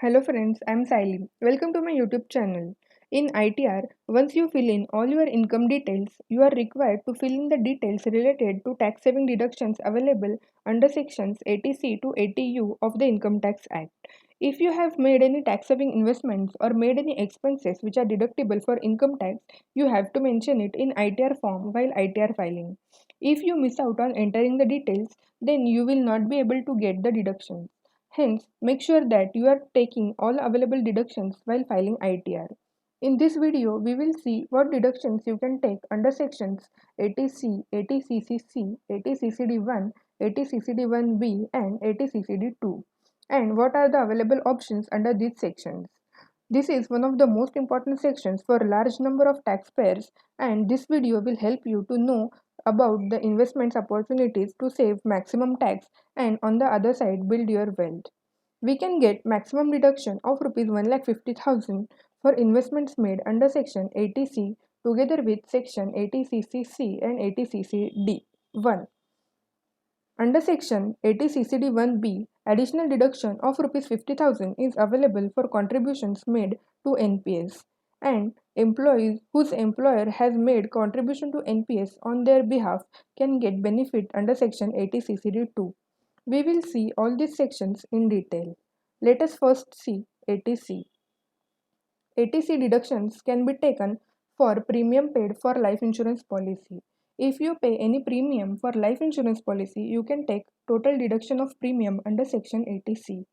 Hello friends, I'm Saili. Welcome to my YouTube channel. In ITR, once you fill in all your income details, you are required to fill in the details related to tax saving deductions available under sections 80C to 80U of the Income Tax Act. If you have made any tax saving investments or made any expenses which are deductible for income tax, you have to mention it in ITR form while ITR filing. If you miss out on entering the details, then you will not be able to get the deductions. Hence, make sure that you are taking all available deductions while filing ITR. In this video, we will see what deductions you can take under sections 80C, 80CCC, 80CCD1, 80CCD1B and 80CCD2, and what are the available options under these sections. This is one of the most important sections for a large number of taxpayers, and this video will help you to know about the investments opportunities to save maximum tax and on the other side build your wealth. We can get maximum deduction of Rs 1,50,000 for investments made under Section 80C together with Section 80CCC and 80CCD1. Under Section 80CCD1B, additional deduction of Rs 50,000 is available for contributions made to NPS, and employees whose employer has made contribution to NPS on their behalf can get benefit under Section 80CCD2. We will see all these sections in detail. Let us first see 80C. 80C deductions can be taken for premium paid for life insurance policy. If you pay any premium for life insurance policy, you can take total deduction of premium under section 80C.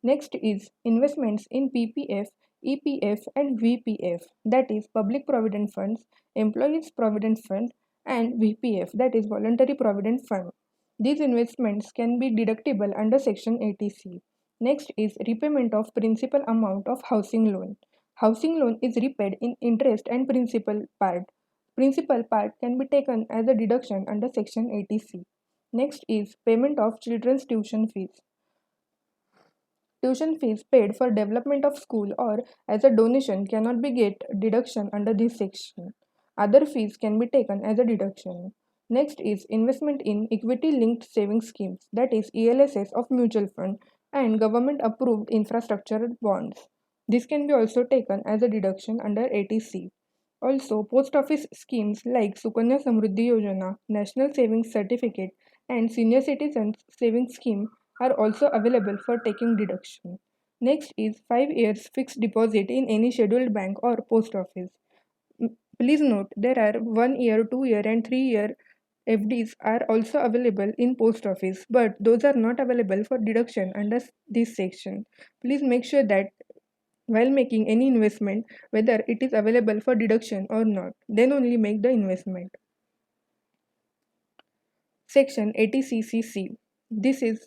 Next is investments in PPF, EPF and VPF, that is Public Provident Funds, Employees Provident Fund and VPF, that is Voluntary Provident Fund. These investments can be deductible under section 80C. Next is repayment of principal amount of housing loan. Housing loan is repaid in interest and principal part. Principal part can be taken as a deduction under section 80C. Next is payment of children's tuition fees. Tuition fees paid for development of school or as a donation cannot be get deduction under this section. Other fees can be taken as a deduction. Next is investment in equity linked savings schemes, that is ELSS of mutual fund and government approved infrastructure bonds. This can be also taken as a deduction under 80C. Also, post office schemes like Sukanya Samruddhi Yojana, National Savings Certificate, and Senior Citizens Savings Scheme are also available for taking deduction. Next is 5 years fixed deposit in any scheduled bank or post office. Please note there are 1 year, 2 year, and 3 year FDs are also available in post office, but those are not available for deduction under this section. Please make sure that while making any investment, whether it is available for deduction or not, then only make the investment. Section 80CCC. This is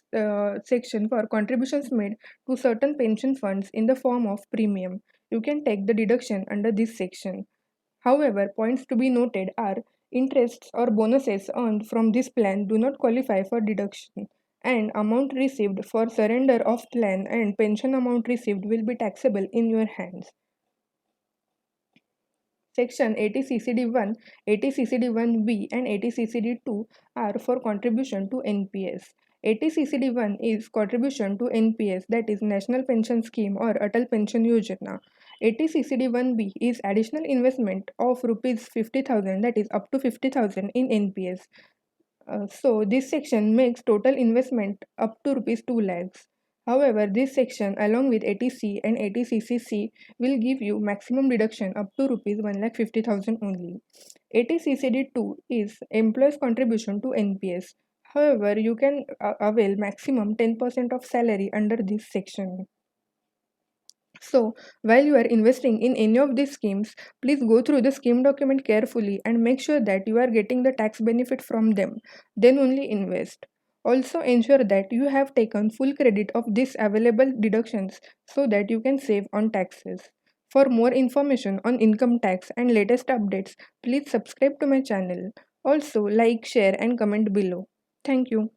section for contributions made to certain pension funds in the form of premium. You can take the deduction under this section. However, points to be noted are interests or bonuses earned from this plan do not qualify for deduction, and amount received for surrender of plan and pension amount received will be taxable in your hands. Section 80CCD1, 80CCD1B and 80CCD2 are for contribution to NPS. 80CCD1 is contribution to NPS, that is National Pension Scheme or Atal Pension Yojana. 80CCD1B is additional investment of rupees 50,000, that is up to 50,000 in NPS. So this section makes total investment up to rupees 2 lakhs. However, this section along with 80C and 80CCC will give you maximum deduction up to rupees 1,50,000 only. 80CCD2 is employees contribution to NPS. However, you can avail maximum 10% of salary under this section. So, while you are investing in any of these schemes, please go through the scheme document carefully and make sure that you are getting the tax benefit from them. Then only invest. Also, ensure that you have taken full credit of these available deductions so that you can save on taxes. For more information on income tax and latest updates, please subscribe to my channel. Also, like, share, and comment below. Thank you.